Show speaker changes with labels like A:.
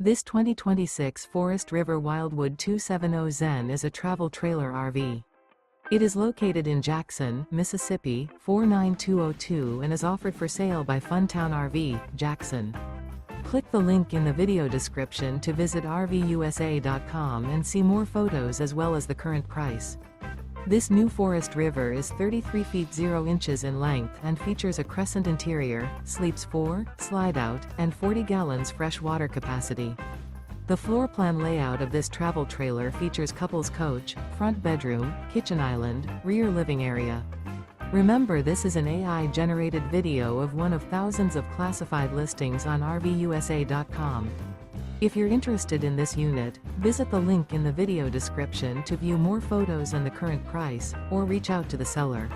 A: This 2026 Forest River Wildwood 270 Zen is a travel trailer RV. It is located in Jackson, Mississippi, 49202 and is offered for sale by Funtown RV, Jackson. Click the link in the video description to visit RVUSA.com and see more photos as well as the current price. This new Forest River is 33 feet 0 inches in length and features a CRESCENT interior, sleeps 4, slide-out, and 40 gallons fresh water capacity. The floor plan layout of this travel trailer features couples coach, front bedroom, kitchen island, rear living area. Remember, this is an AI-generated video of one of thousands of classified listings on RVUSA.com. If you're interested in this unit, visit the link in the video description to view more photos and the current price, or reach out to the seller.